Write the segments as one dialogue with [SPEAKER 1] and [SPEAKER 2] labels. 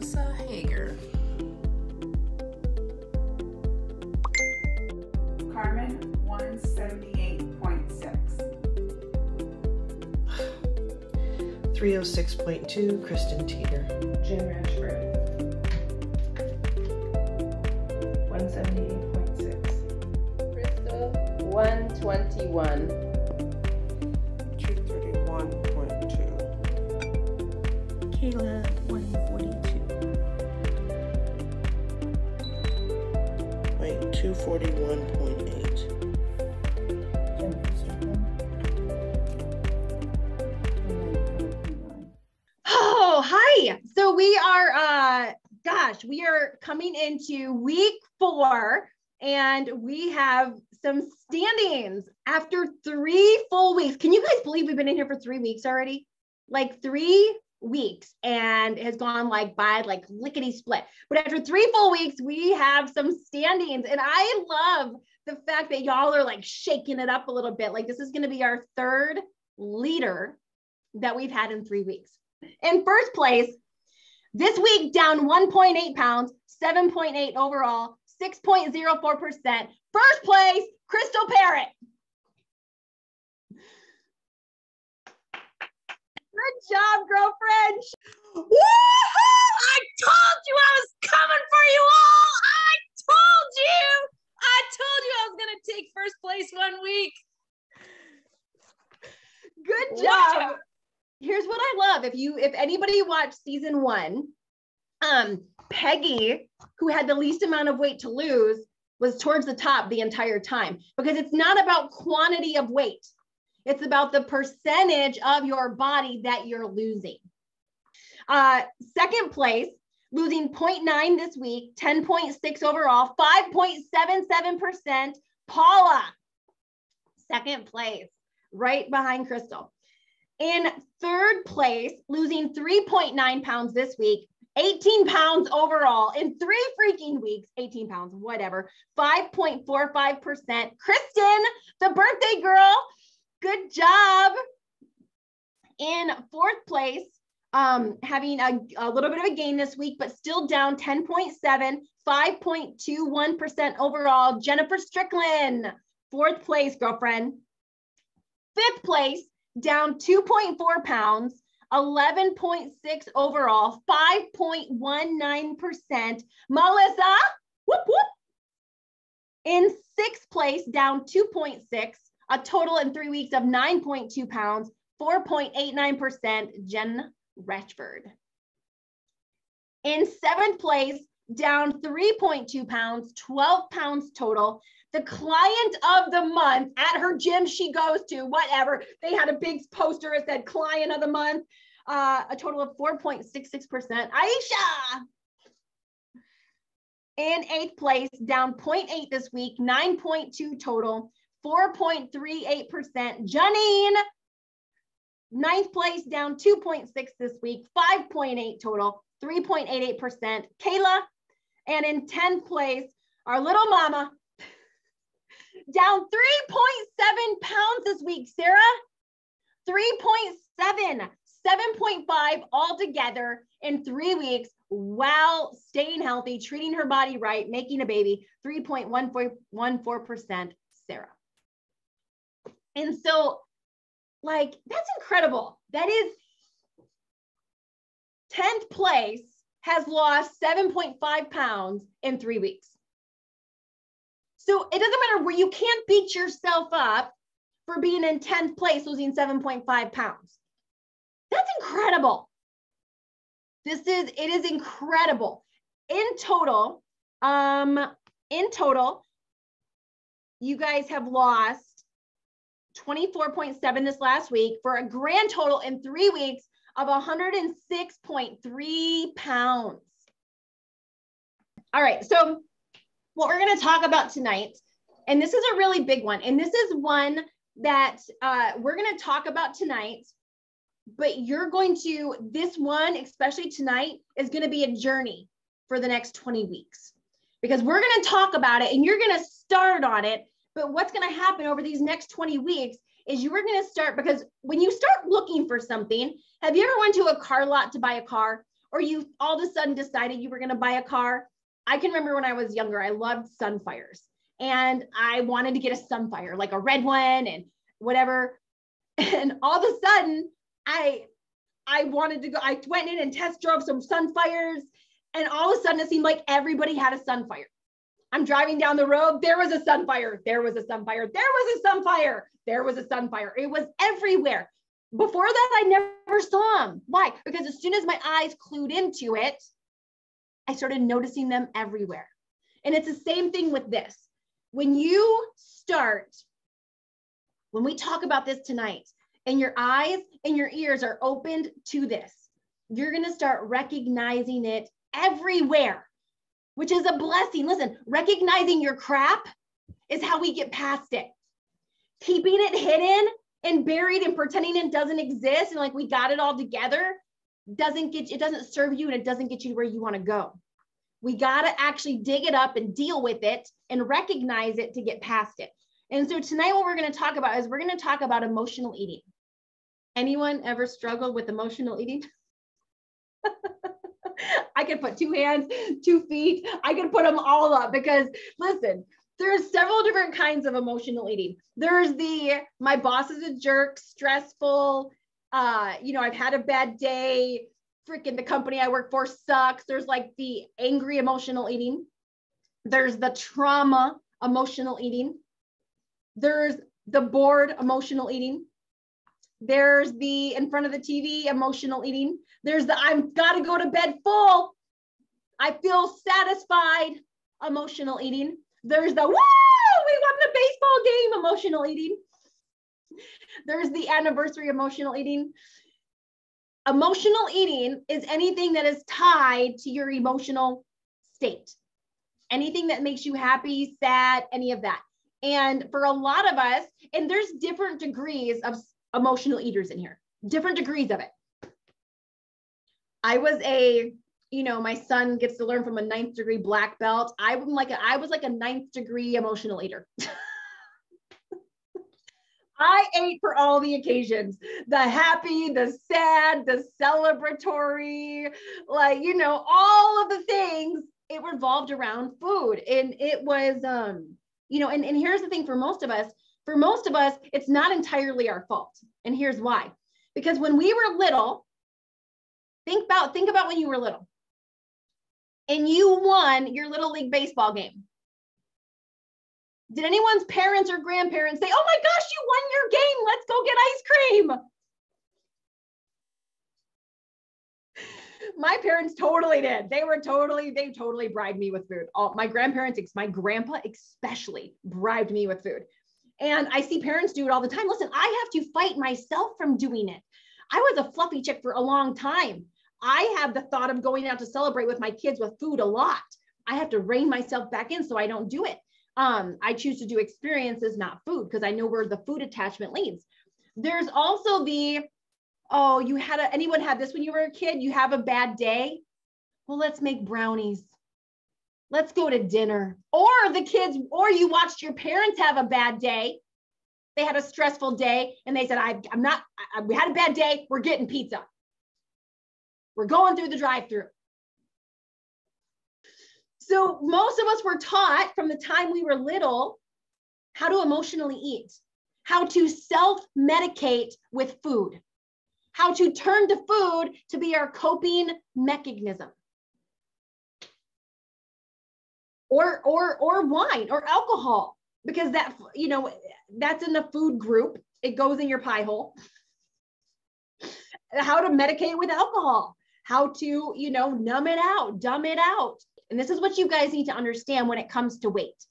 [SPEAKER 1] Lisa Hager.
[SPEAKER 2] Carmen, 178.6.
[SPEAKER 3] 306.2, Kristen Teeter.
[SPEAKER 4] Jen Rashford. 178.6.
[SPEAKER 5] Crystal, 121.
[SPEAKER 6] 231.2.
[SPEAKER 7] Kayla, 142.
[SPEAKER 6] Wait, 241.8.
[SPEAKER 8] Oh, hi. So we are, we are coming into week 4 and we have some standings after 3 full weeks. Can you guys believe we've been in here for 3 weeks already? Like 3 weeks, and it has gone by like lickety split. But after 3 full weeks, we have some standings, and I love the fact that y'all are like shaking it up a little bit. Like this is going to be our 3rd leader that we've had in 3 weeks. In first place, this week down 1.8 pounds, 7.8 overall, 6.04%. First place, Crystal Parrott. Good job, girlfriend.
[SPEAKER 1] Woohoo! I told you I was coming for you all. I told you I was going to take first place one week.
[SPEAKER 8] Good job. Here's what I love. If anybody watched season 1, Peggy, who had the least amount of weight to lose, was towards the top the entire time, because it's not about quantity of weight. It's about the percentage of your body that you're losing. Second place, losing 0.9 this week, 10.6 overall, 5.77%, Paula. Second place, right behind Crystal. In third place, losing 3.9 pounds this week, 18 pounds overall in 3 freaking weeks, 18 pounds, whatever, 5.45%. Kristen, the birthday girl, good job. In fourth place, having a little bit of a gain this week, but still down 10.7, 5.21% overall, Jennifer Strickland, 4th place, girlfriend. 5th place, down 2.4 pounds, 11.6 overall, 5.19%. Melissa, whoop, whoop. In 6th place, down 2.6, a total in 3 weeks of 9.2 pounds, 4.89%, Jen Rashford. In 7th place, down 3.2 pounds, 12 pounds total. The client of the month at her gym she goes to, whatever. They had a big poster that said client of the month, a total of 4.66%. Aisha. In 8th place, down 0.8 this week, 9.2 total, 4.38%. Janine. 9th place, down 2.6 this week, 5.8 total, 3.88%. Kayla. And in 10th place, our little mama, down 3.7 pounds this week, Sarah. 3.7, 7.5 altogether in 3 weeks while staying healthy, treating her body right, making a baby, 3.14%, Sarah. And so, like, that's incredible. That is 10th place has lost 7.5 pounds in 3 weeks. So it doesn't matter where, you can't beat yourself up for being in 10th place, losing 7.5 pounds. That's incredible. It is incredible. In total, you guys have lost 24.7 this last week for a grand total in 3 weeks of 106.3 pounds. All right, so what we're going to talk about tonight, and this is a really big one, and this is one that we're going to talk about tonight, but this one, especially tonight, is going to be a journey for the next 20 weeks, because we're going to talk about it and you're going to start on it. But what's going to happen over these next 20 weeks is you are going to start, because when you start looking for something, have you ever went to a car lot to buy a car, or you all of a sudden decided you were going to buy a car. I can remember when I was younger, I loved Sunfires and I wanted to get a Sunfire, like a red one and whatever. And all of a sudden I wanted to go, I went in and test drove some Sunfires, and all of a sudden it seemed like everybody had a Sunfire. I'm driving down the road. There was a Sunfire. There was a Sunfire. There was a Sunfire. There was a Sunfire. It was everywhere. Before that, I never saw them. Why? Because as soon as my eyes clued into it, I started noticing them everywhere. And it's the same thing with this. When you start, when we talk about this tonight, and your eyes and your ears are opened to this, you're going to start recognizing it everywhere, which is a blessing. Listen, recognizing your crap is how we get past it. Keeping it hidden and buried and pretending it doesn't exist and like we got it all together it doesn't serve you, and it doesn't get you to where you want to go. We got to actually dig it up and deal with it and recognize it to get past it. And so tonight what we're going to talk about is we're going to talk about emotional eating. Anyone ever struggled with emotional eating? I could put 2 hands, 2 feet. I could put them all up because listen, there's several different kinds of emotional eating. There's my boss is a jerk, stressful. I've had a bad day. Freaking the company I work for sucks. There's like the angry emotional eating. There's the trauma emotional eating. There's the bored emotional eating. There's the in front of the TV emotional eating. There's the I've got to go to bed full. I feel satisfied emotional eating. There's the woo, we won the baseball game emotional eating. There's the anniversary emotional eating. Emotional eating is anything that is tied to your emotional state. Anything that makes you happy, sad, any of that. And for a lot of us, and there's different degrees of emotional eaters in here, different degrees of it. I was my son gets to learn from a 9th degree black belt. I was like a 9th degree emotional eater. I ate for all the occasions, the happy, the sad, the celebratory, all of the things. It revolved around food. And it was, and here's the thing for most of us, it's not entirely our fault. And here's why. Because when we were little, think about when you were little and you won your Little League baseball game. Did anyone's parents or grandparents say, oh my gosh, you won your game, let's go get ice cream? My parents totally did. They totally bribed me with food. My grandparents, my grandpa especially bribed me with food. And I see parents do it all the time. Listen, I have to fight myself from doing it. I was a fluffy chick for a long time. I have the thought of going out to celebrate with my kids with food a lot. I have to rein myself back in so I don't do it. I choose to do experiences, not food, because I know where the food attachment leads. There's also anyone had this when you were a kid? You have a bad day? Well, let's make brownies. Let's go to dinner. Or or you watched your parents have a bad day. They had a stressful day and they said, we had a bad day. We're getting pizza. We're going through the drive-thru. So most of us were taught from the time we were little how to emotionally eat, how to self-medicate with food, how to turn to food to be our coping mechanism. Or wine or alcohol, because that's in the food group. It goes in your pie hole. How to medicate with alcohol, how to, numb it out, dumb it out. And this is what you guys need to understand when it comes to weight.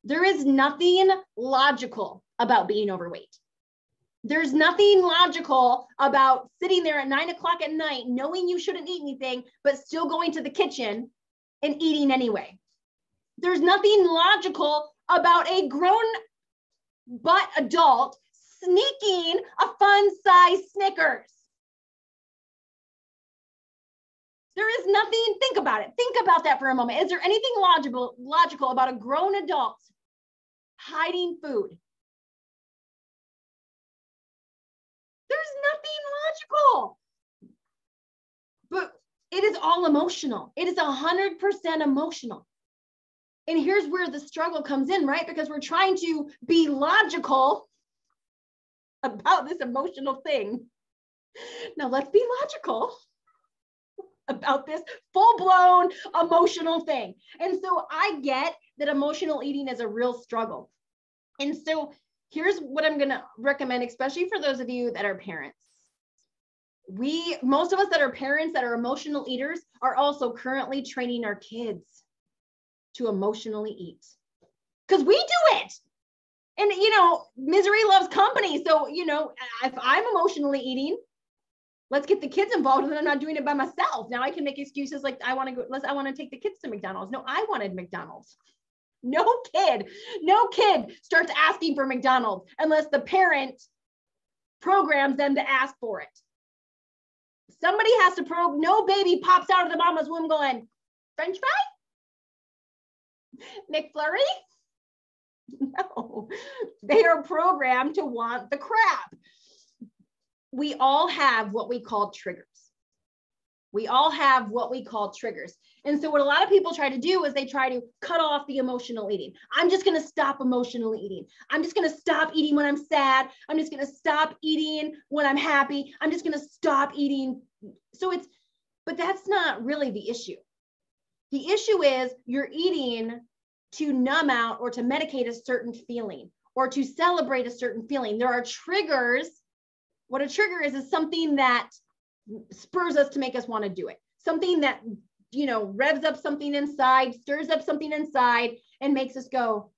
[SPEAKER 8] There is nothing logical about being overweight. There's nothing logical about sitting there at 9 o'clock at night, knowing you shouldn't eat anything, but still going to the kitchen and eating anyway. There's nothing logical about a grown butt adult sneaking a fun-size Snickers. There is nothing, think about it. Think about that for a moment. Is there anything logical about a grown adult hiding food? There's nothing logical. But It is all emotional. It is 100% emotional. And here's where the struggle comes in, right? Because we're trying to be logical about this emotional thing. Now let's be logical about this full-blown emotional thing. And so I get that emotional eating is a real struggle. And so here's what I'm going to recommend, especially for those of you that are parents. Most of us that are parents that are emotional eaters are also currently training our kids to emotionally eat, because we do it. And, misery loves company. So, if I'm emotionally eating, let's get the kids involved, and then I'm not doing it by myself. Now I can make excuses like, I want to take the kids to McDonald's. No, I wanted McDonald's. No kid starts asking for McDonald's unless the parent programs them to ask for it. Somebody has to no baby pops out of the mama's womb going, French fry? McFlurry? No, they are programmed to want the crap. We all have what we call triggers. And so what a lot of people try to do is they try to cut off the emotional eating. I'm just going to stop emotionally eating. I'm just going to stop eating when I'm sad. I'm just going to stop eating when I'm happy. I'm just going to stop eating. But that's not really the issue. The issue is you're eating to numb out or to medicate a certain feeling or to celebrate a certain feeling. There are triggers. What a trigger is something that spurs us to make us want to do it. Something that, revs up something inside, stirs up something inside, and makes us go,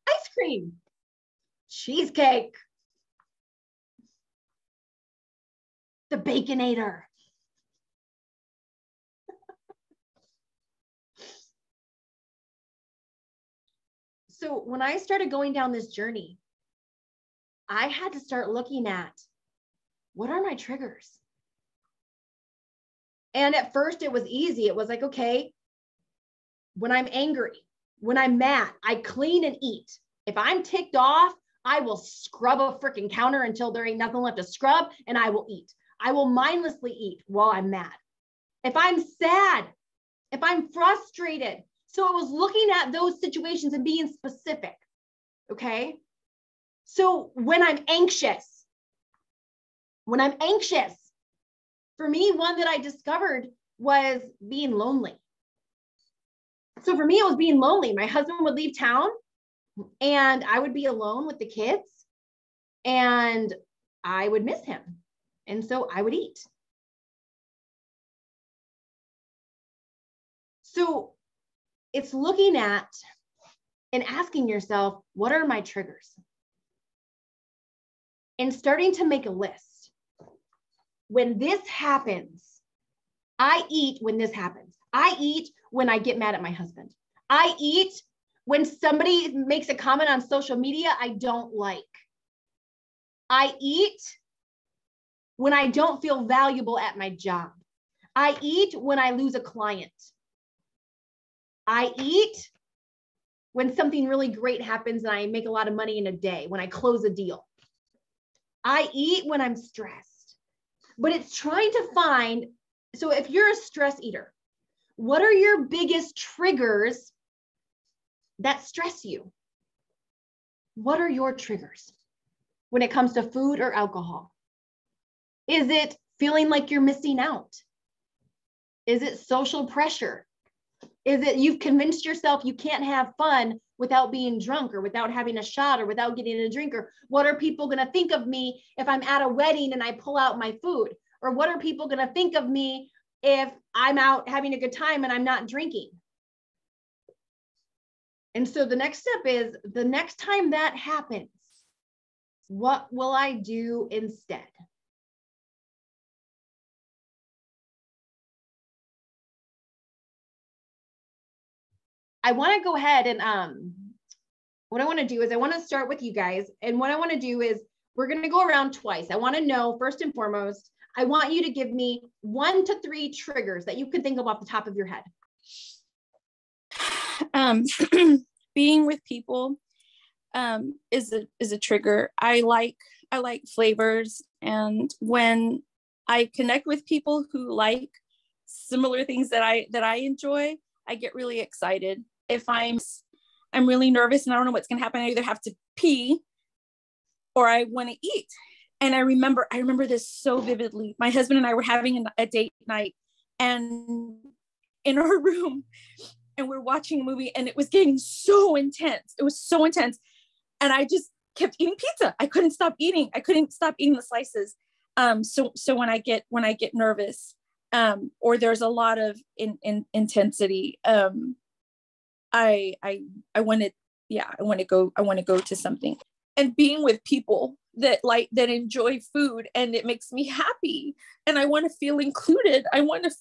[SPEAKER 8] ice cream, cheesecake, the Baconator. So when I started going down this journey, I had to start looking at, what are my triggers? And at first it was easy. It was like, okay, when I'm angry, when I'm mad, I clean and eat. If I'm ticked off, I will scrub a freaking counter until there ain't nothing left to scrub, and I will eat. I will mindlessly eat while I'm mad. If I'm sad, if I'm frustrated. So it was looking at those situations and being specific, okay? So when I'm anxious, for me, one that I discovered was being lonely. So for me, it was being lonely. My husband would leave town and I would be alone with the kids and I would miss him. And so I would eat. So it's looking at and asking yourself, what are my triggers? And starting to make a list. When this happens, I eat when this happens. I eat when I get mad at my husband. I eat when somebody makes a comment on social media I don't like. I eat when I don't feel valuable at my job. I eat when I lose a client. I eat when something really great happens and I make a lot of money in a day, when I close a deal. I eat when I'm stressed. But it's trying to find, so if you're a stress eater, what are your biggest triggers that stress you? What are your triggers when it comes to food or alcohol? Is it feeling like you're missing out? Is it social pressure? Is it you've convinced yourself you can't have fun without being drunk or without having a shot or without getting a drink? Or what are people going to think of me if I'm at a wedding and I pull out my food? Or what are people going to think of me if I'm out having a good time and I'm not drinking? And so the next step is, the next time that happens, what will I do instead? I want to go ahead and what I want to do is I want to start with you guys. And what I want to do is we're going to go around twice. I want to know, first and foremost, I want you to give me 1 to 3 triggers that you can think of off the top of your head.
[SPEAKER 7] Being with people is a trigger. I like flavors, and when I connect with people who like similar things that I enjoy, I get really excited. If I'm really nervous and I don't know what's going to happen, I either have to pee or I want to eat. And I remember this so vividly. My husband and I were having a date night and in our room, and we're watching a movie, and it was getting so intense. It was so intense. And I just kept eating pizza. I couldn't stop eating. I couldn't stop eating the slices. So when I get nervous, or there's a lot of intensity, I want to go to something. And being with people that enjoy food, and it makes me happy, and I want to feel included. I want to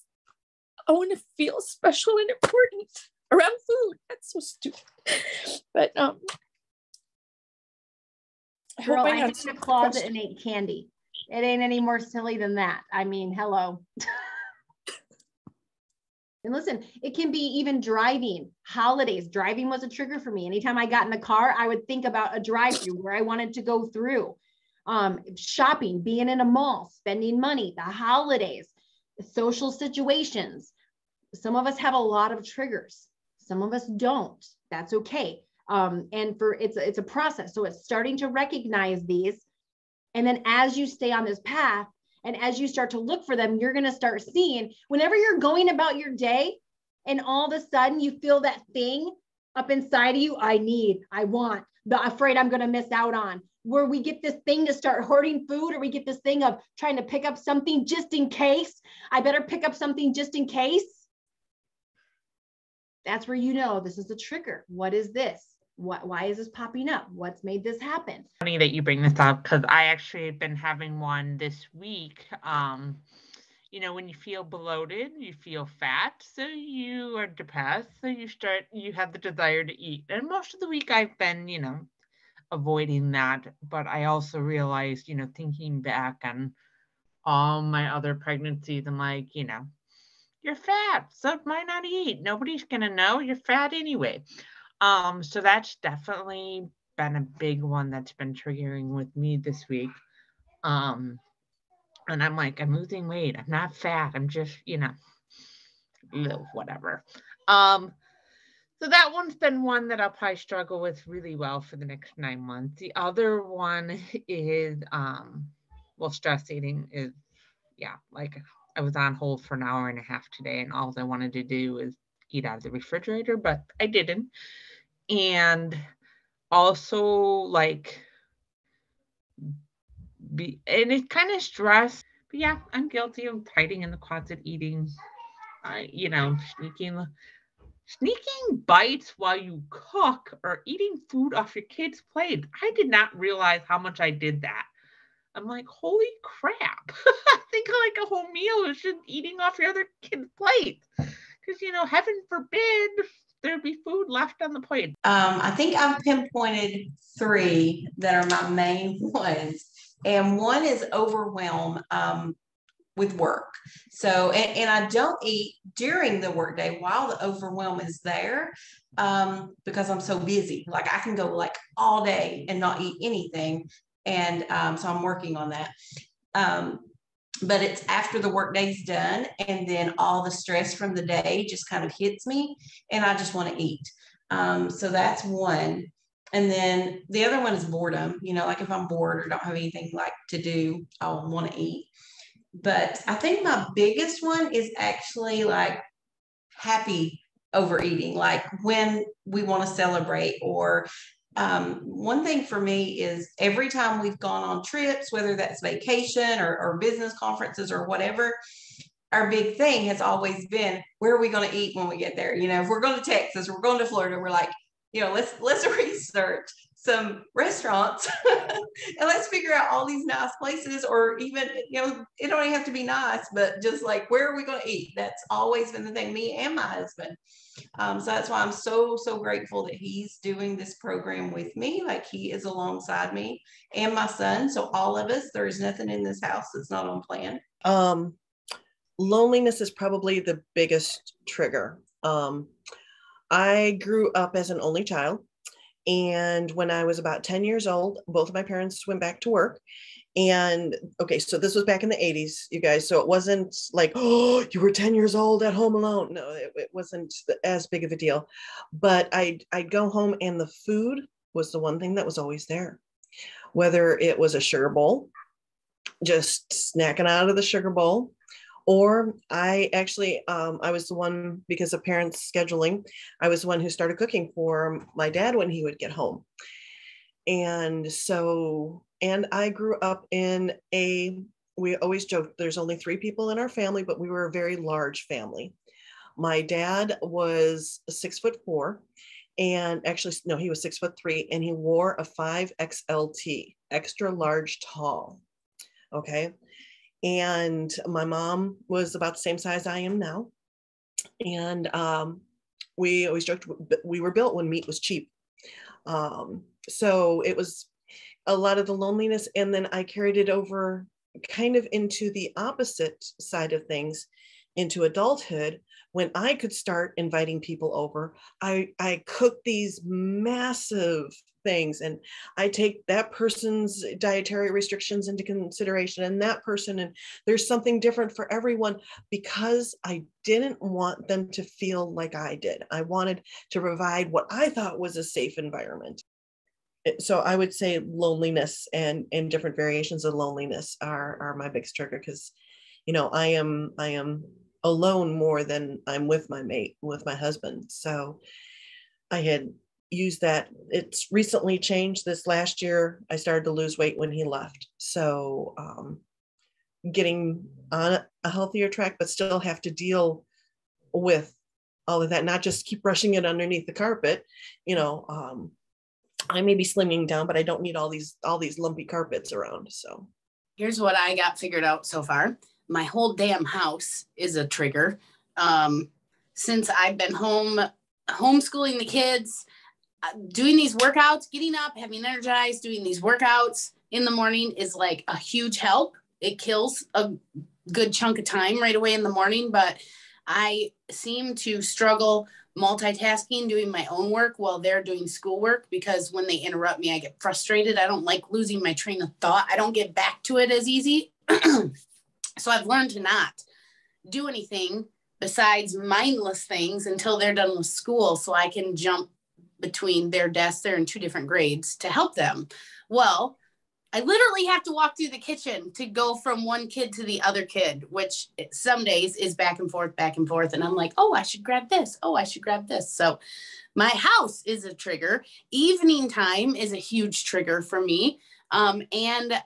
[SPEAKER 7] feel special and important around food. That's so stupid. But
[SPEAKER 8] girl, I have a closet and ate candy. It ain't any more silly than that. I mean, hello. And listen, it can be even driving. Holidays, driving was a trigger for me. Anytime I got in the car, I would think about a drive-through where I wanted to go through. Shopping, being in a mall, spending money, the holidays, social situations. Some of us have a lot of triggers. Some of us don't. That's okay. And it's a process. So it's starting to recognize these. And then as you stay on this path, and as you start to look for them, you're going to start seeing whenever you're going about your day and all of a sudden you feel that thing up inside of you, I want, but afraid I'm going to miss out on, where we get this thing to start hoarding food, or we get this thing of trying to pick up something just in case. I better pick up something just in case. That's where you know this is a trigger. What is this? Why is this popping up? What's made this happen?
[SPEAKER 2] Funny that you bring this up, because I actually have been having one this week. When you feel bloated, you feel fat, so you are depressed, so you have the desire to eat. And most of the week I've been, avoiding that. But I also realized, thinking back on all my other pregnancies, I'm like, you're fat, so why not eat? Nobody's gonna know you're fat anyway. So that's definitely been a big one that's been triggering with me this week. And I'm like, I'm losing weight. I'm not fat. I'm just, whatever. So that one's been one that I'll probably struggle with really well for the next 9 months. The other one is, stress eating is, like I was on hold for an hour and a half today, and all I wanted to do is eat out of the refrigerator, but I didn't. And also and it's kind of stress, but yeah, I'm guilty of hiding in the closet, eating, sneaking bites while you cook, or eating food off your kid's plate. I did not realize how much I did that. I'm like, holy crap. I think like a whole meal is just eating off your other kid's plate. Because, heaven forbid there be food left on the plate.
[SPEAKER 4] I think I've pinpointed 3 that are my main ones. And one is overwhelm with work. So, and I don't eat during the workday while the overwhelm is there, because I'm so busy. Like I can go like all day and not eat anything. And so I'm working on that. But it's after the workday's done, and then all the stress from the day just kind of hits me, and I just want to eat. So that's one. And then the other one is boredom. Like if I'm bored or don't have anything like to do, I'll want to eat. But I think my biggest one is actually like happy overeating, like when we want to celebrate. Or one thing for me is every time we've gone on trips, whether that's vacation or business conferences or whatever, our big thing has always been, where are we going to eat when we get there? If we're going to Texas, we're going to Florida, we're like, let's research some restaurants and let's figure out all these nice places, or even, it don't even have to be nice, but just like, where are we going to eat? That's always been the thing, me and my husband. So that's why I'm so grateful that he's doing this program with me. Like he is alongside me and my son. So all of us, there's nothing in this house that's not on plan.
[SPEAKER 3] Loneliness is probably the biggest trigger. I grew up as an only child. And when I was about 10 years old, both of my parents went back to work. And okay, so this was back in the 80s, you guys. So it wasn't like, oh, you were 10 years old at home alone. No, it wasn't as big of a deal. But I'd go home and the food was the one thing that was always there. Whether it was a sugar bowl, just snacking out of the sugar bowl, or I actually, I was the one, because of parents' scheduling, I was the one who started cooking for my dad when he would get home. And so, and I grew up in we always joke, there's only 3 people in our family, but we were a very large family. My dad was 6'4", and actually, no, he was 6'3", and he wore a 5XLT, extra large tall. Okay. And my mom was about the same size I am now. And we always joked, we were built when meat was cheap. So it was a lot of the loneliness. And then I carried it over kind of into the opposite side of things, into adulthood, when I could start inviting people over. I cooked these massive things, and I take that person's dietary restrictions into consideration, and that person, and there's something different for everyone, because I didn't want them to feel like I did. I wanted to provide what I thought was a safe environment. So I would say loneliness and different variations of loneliness are my biggest trigger, because, you know, I am alone more than I'm with my mate, with my husband. So I had used that. It's recently changed. This last year, I started to lose weight when he left. So getting on a healthier track, but still have to deal with all of that, not just keep brushing it underneath the carpet. You know, I may be slimming down, but I don't need all these lumpy carpets around. So
[SPEAKER 9] here's what I got figured out so far. My whole damn house is a trigger. Since I've been homeschooling the kids, doing these workouts, getting up, having energized, doing these workouts in the morning is like a huge help. It kills a good chunk of time right away in the morning, but I seem to struggle multitasking, doing my own work while they're doing schoolwork, because when they interrupt me, I get frustrated. I don't like losing my train of thought. I don't get back to it as easy. So I've learned to not do anything besides mindless things until they're done with school, so I can jump between their desks. They're in 2 different grades to help them. Well, I literally have to walk through the kitchen to go from one kid to the other kid, which some days is back and forth. And I'm like, oh, I should grab this. Oh, I should grab this. So my house is a trigger. Evening time is a huge trigger for me. And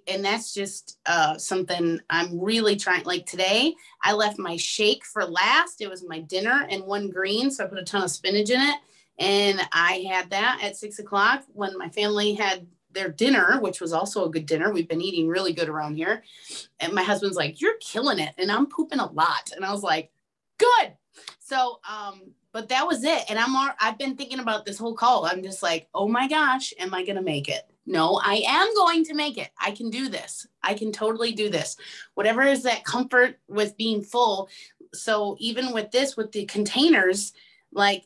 [SPEAKER 9] that's just something I'm really trying. Like today, I left my shake for last. It was my dinner and 1 green. So I put a ton of spinach in it. And I had that at 6 o'clock when my family had their dinner, which was also a good dinner. We've been eating really good around here. And my husband's like, you're killing it. And I'm pooping a lot. And I was like, good. So, but that was it. And I've been thinking about this whole call. I'm just like, oh my gosh, am I going to make it? No, I am going to make it. I can do this. I can totally do this. Whatever is that comfort with being full. So even with this, with the containers, like,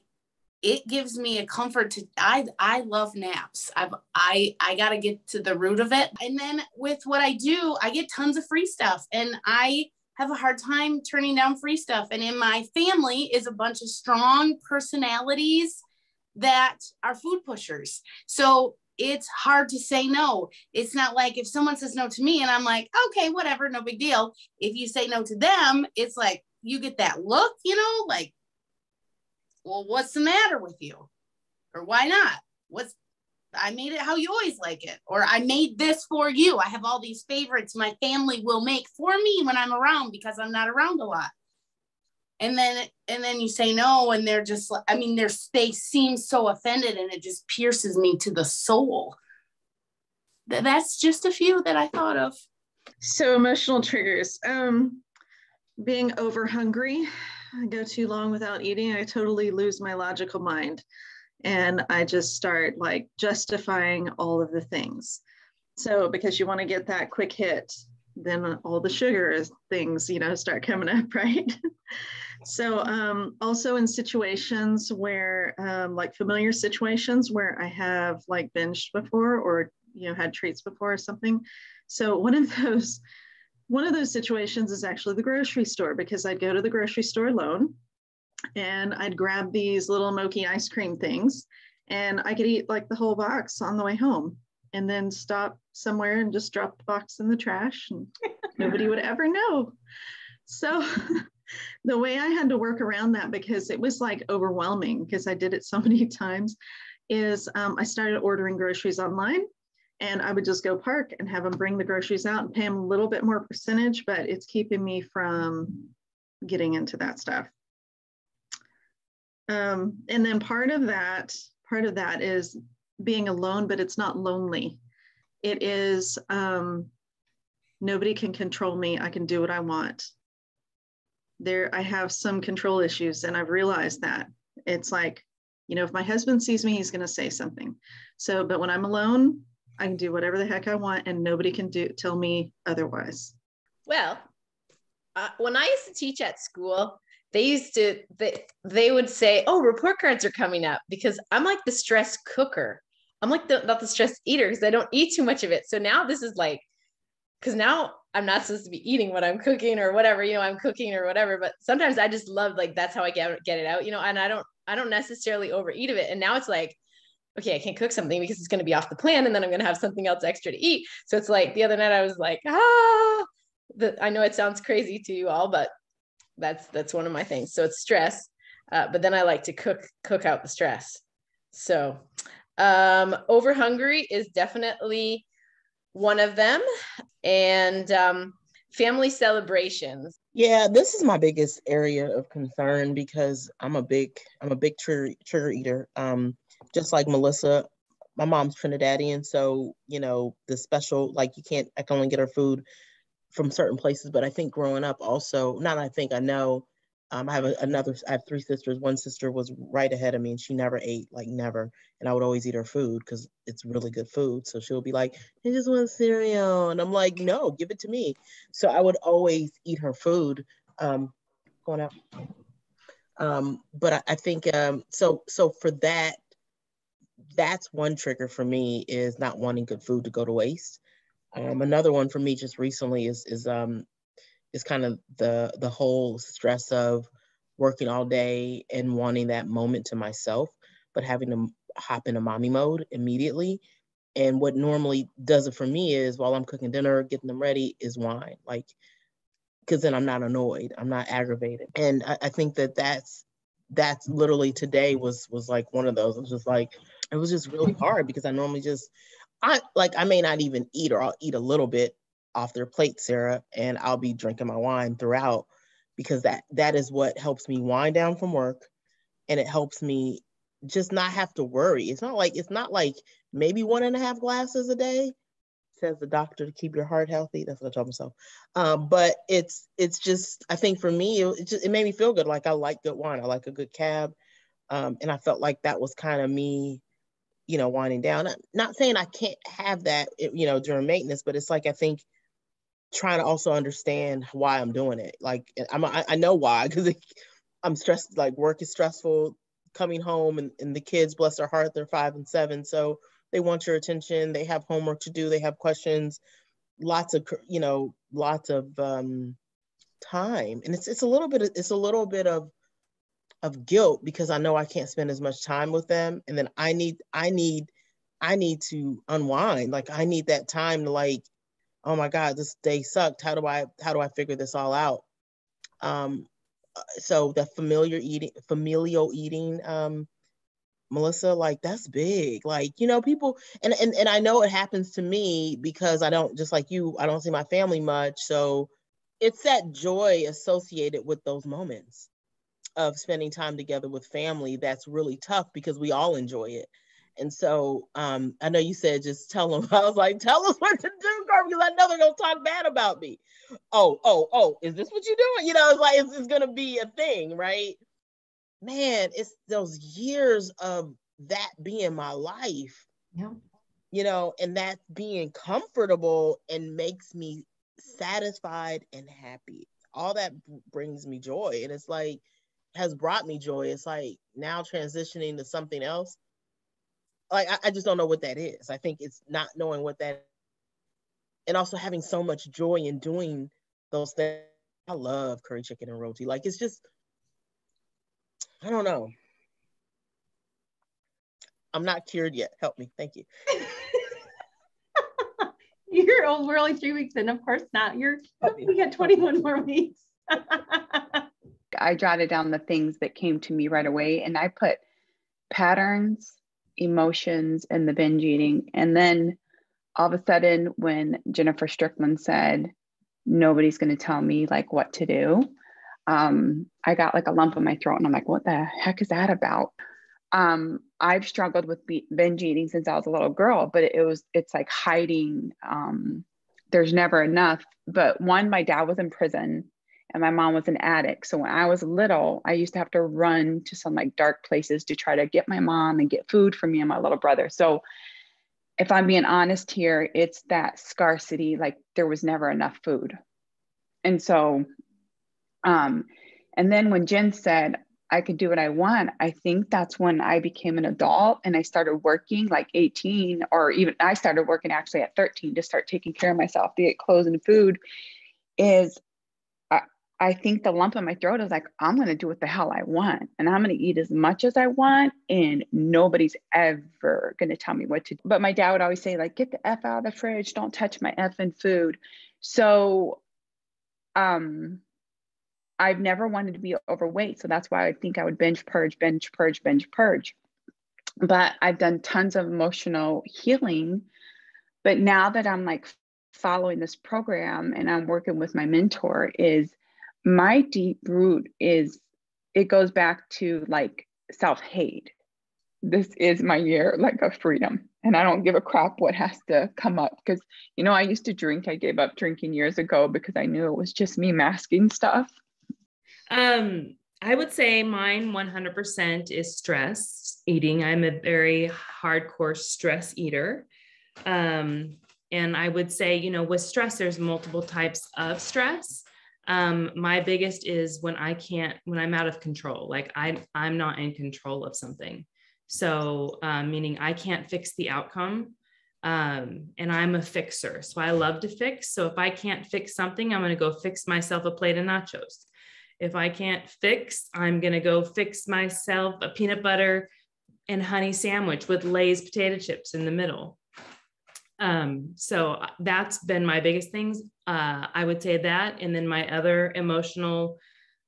[SPEAKER 9] it gives me a comfort to, I love naps. I got to get to the root of it. And then with what I do, I get tons of free stuff, and I have a hard time turning down free stuff. And in my family is a bunch of strong personalities that are food pushers. So it's hard to say no. It's not like if someone says no to me and I'm like, okay, whatever, no big deal. If you say no to them, it's like, you get that look, you know, like, well, what's the matter with you? Or why not? I made it how you always like it. Or I made this for you. I have all these favorites my family will make for me when I'm around, because I'm not around a lot. And then you say no, and they're just like, I mean, they seem so offended, and it just pierces me to the soul. That's just a few that I thought of.
[SPEAKER 10] So emotional triggers. Being over hungry. I go too long without eating, I totally lose my logical mind. And I just start like justifying all of the things. So because you want to get that quick hit, then all the sugar things, you know, start coming up, right? So also in situations where, like familiar situations where I have like binged before, or, you know, had treats before or something. So one of those situations is actually the grocery store, because I'd go to the grocery store alone and I'd grab these little Moki ice cream things, and I could eat like the whole box on the way home and then stop somewhere and just drop the box in the trash and nobody would ever know. So the way I had to work around that, because it was like overwhelming because I did it so many times, is I started ordering groceries online, and I would just go park and have them bring the groceries out and pay them a little bit more percentage, but it's keeping me from getting into that stuff. And then part of that is being alone, but it's not lonely. It is nobody can control me. I can do what I want. I have some control issues, and I've realized that. It's like, you know, if my husband sees me, he's going to say something. So, but when I'm alone, I can do whatever the heck I want, and nobody can tell me otherwise.
[SPEAKER 8] Well, when I used to teach at school, they would say, oh, report cards are coming up, because I'm like the stress cooker. I'm like not the stress eater, because I don't eat too much of it. So now this is like, because now I'm not supposed to be eating what I'm cooking or whatever, you know, I'm cooking or whatever, but sometimes I just love, like, that's how I get it out, you know, and I don't necessarily overeat of it. And now it's like, okay, I can't cook something because it's going to be off the plan, and then I'm going to have something else extra to eat. So it's like the other night I was like, I know it sounds crazy to you all, but that's one of my things. So it's stress, but then I like to cook out the stress. So over hungry is definitely one of them, and family celebrations.
[SPEAKER 6] Yeah, this is my biggest area of concern, because I'm a big trigger eater. Just like Melissa, my mom's Trinidadian, so you know the special, like I can only get her food from certain places. But I think growing up also, I know, I have 3 sisters. One sister was right ahead of me, and she never ate, like never. And I would always eat her food because it's really good food. So she'll be like, I just want cereal. And I'm like, no, give it to me. So I would always eat her food. Going out. But I think, so for that's one trigger for me, is not wanting good food to go to waste. Another one for me just recently is kind of the whole stress of working all day and wanting that moment to myself, but having to hop into mommy mode immediately. And what normally does it for me is, while I'm cooking dinner, getting them ready, is wine. Like, because then I'm not annoyed, I'm not aggravated. And I think that's literally today was like one of those. It was just really hard, because I normally I may not even eat, or I'll eat a little bit off their plate, Sarah, and I'll be drinking my wine throughout, because that is what helps me wind down from work, and it helps me just not have to worry. It's not like maybe 1.5 glasses a day, says the doctor, to keep your heart healthy. That's what I told myself. But it's just, I think for me, it made me feel good. Like, I like good wine, I like a good cab, and I felt like that was kind of me, you know, winding down. Not saying I can't have that, you know, during maintenance, but it's like, I think trying to also understand why I'm doing it. Like, I know why, because I'm stressed. Like, work is stressful, coming home, and the kids, bless their heart, they're 5 and 7. So they want your attention. They have homework to do. They have questions, lots of time. And it's a little bit of guilt, because I know I can't spend as much time with them. And then I need to unwind. Like, I need that time to, like, oh my God, this day sucked. How do I figure this all out? So the familial eating, Melissa, like, that's big. Like, you know, people, and I know it happens to me, because I don't, just like you, I don't see my family much. So it's that joy associated with those moments of spending time together with family that's really tough, because we all enjoy it. And so I know you said just tell them. I was like, tell us what to do, girl, because I know they're gonna talk bad about me. Oh, is this what you're doing? You know, it's like, it's gonna be a thing, right? Man, it's those years of that being my life.
[SPEAKER 4] Yeah.
[SPEAKER 6] You know, and that being comfortable and makes me satisfied and happy. All that brings me joy. And it's like, has brought me joy. It's like, now transitioning to something else, like, I just don't know what that is. I think it's not knowing what that and also having so much joy in doing those things. I love curry chicken and roti. Like, it's just, I don't know. I'm not cured yet. Help me. Thank you.
[SPEAKER 8] You're we're only 3 weeks in. Of course not. We got 21 more weeks.
[SPEAKER 11] I jotted down the things that came to me right away, and I put patterns, emotions, and the binge eating. And then all of a sudden, when Jennifer Strickland said, nobody's going to tell me like what to do, I got like a lump in my throat, and I'm like, what the heck is that about? I've struggled with binge eating since I was a little girl, but it's like hiding. There's never enough. But one, my dad was in prison and my mom was an addict. So when I was little, I used to have to run to some like dark places to try to get my mom and get food for me and my little brother. So if I'm being honest here, it's that scarcity, like there was never enough food. And so, and then when Jen said, I could do what I want, I think that's when I became an adult and I started working like 18, or even I started working actually at 13 to start taking care of myself, be it clothes and food. I think the lump in my throat is like, I'm going to do what the hell I want, and I'm going to eat as much as I want, and nobody's ever going to tell me what to do. But my dad would always say, like, get the F out of the fridge, don't touch my effing food. So I've never wanted to be overweight. So that's why I think I would binge purge. But I've done tons of emotional healing. But now that I'm like following this program and I'm working with my mentor, is my deep root is, it goes back to like self-hate. This is my year like of freedom. And I don't give a crap what has to come up, because, you know, I used to drink. I gave up drinking years ago because I knew it was just me masking stuff.
[SPEAKER 1] I would say mine 100% is stress eating. I'm a very hardcore stress eater. And I would say, you know, with stress, there's multiple types of stress. My biggest is when I'm out of control, like I'm not in control of something. So, meaning I can't fix the outcome. And I'm a fixer. So I love to fix. So if I can't fix something, I'm going to go fix myself a plate of nachos. If I can't fix, I'm going to go fix myself a peanut butter and honey sandwich with Lay's potato chips in the middle. So that's been my biggest things. I would say that. And then my other emotional,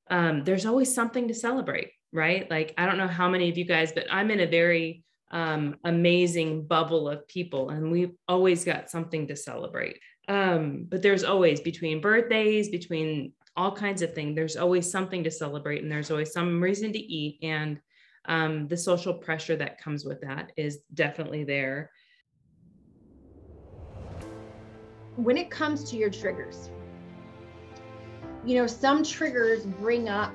[SPEAKER 1] there's always something to celebrate, right? Like, I don't know how many of you guys, but I'm in a very amazing bubble of people, and we've always got something to celebrate. But there's always, between birthdays, between all kinds of things, there's always something to celebrate, and there's always some reason to eat. And the social pressure that comes with that is definitely there.
[SPEAKER 8] When it comes to your triggers, you know, some triggers bring up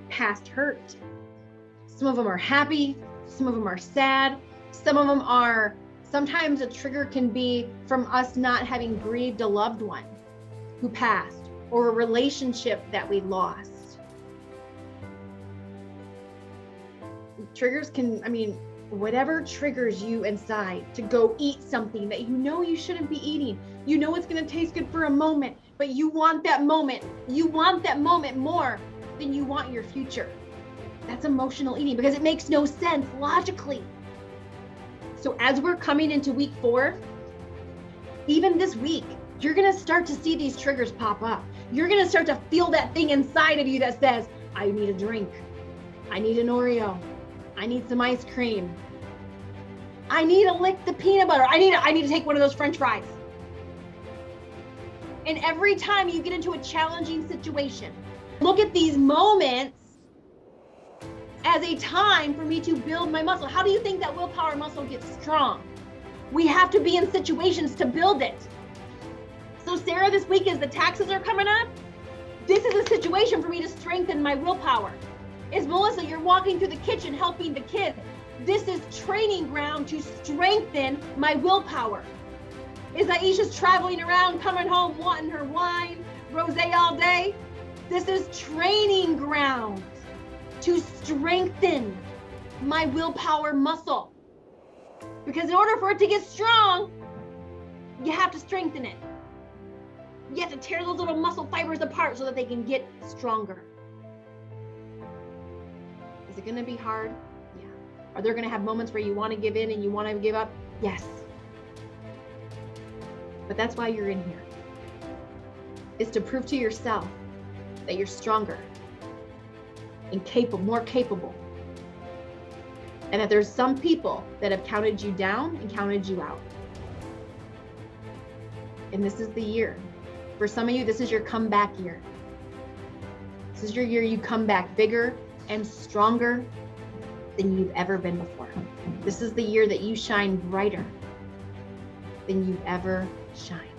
[SPEAKER 8] past hurt. Some of them are happy, some of them are sad, some of them are, sometimes a trigger can be from us not having grieved a loved one who passed, or a relationship that we lost. Triggers can, I mean, whatever triggers you inside to go eat something that you know you shouldn't be eating. You know it's going to taste good for a moment, but you want that moment. You want that moment more than you want your future. That's emotional eating, because it makes no sense logically. So as we're coming into week 4, even this week, you're going to start to see these triggers pop up. You're going to start to feel that thing inside of you that says, I need a drink. I need an Oreo. I need some ice cream. I need to lick the peanut butter. I need to take one of those French fries. And every time you get into a challenging situation, look at these moments as a time for me to build my muscle. How do you think that willpower muscle gets strong? We have to be in situations to build it. So Sarah, this week as the taxes are coming up, this is a situation for me to strengthen my willpower. Is Melissa, you're walking through the kitchen helping the kids. This is training ground to strengthen my willpower. Is Aisha's traveling around, coming home, wanting her wine, rosé all day? This is training ground to strengthen my willpower muscle. Because in order for it to get strong, you have to strengthen it. You have to tear those little muscle fibers apart so that they can get stronger. Is it going to be hard? Yeah. Are there going to have moments where you want to give in and you want to give up? Yes. But that's why you're in here. It's to prove to yourself that you're stronger and capable, more capable. And that there's some people that have counted you down and counted you out. And this is the year. For some of you, this is your comeback year. This is your year you come back bigger and stronger than you've ever been before. This is the year that you shine brighter than you've ever shined.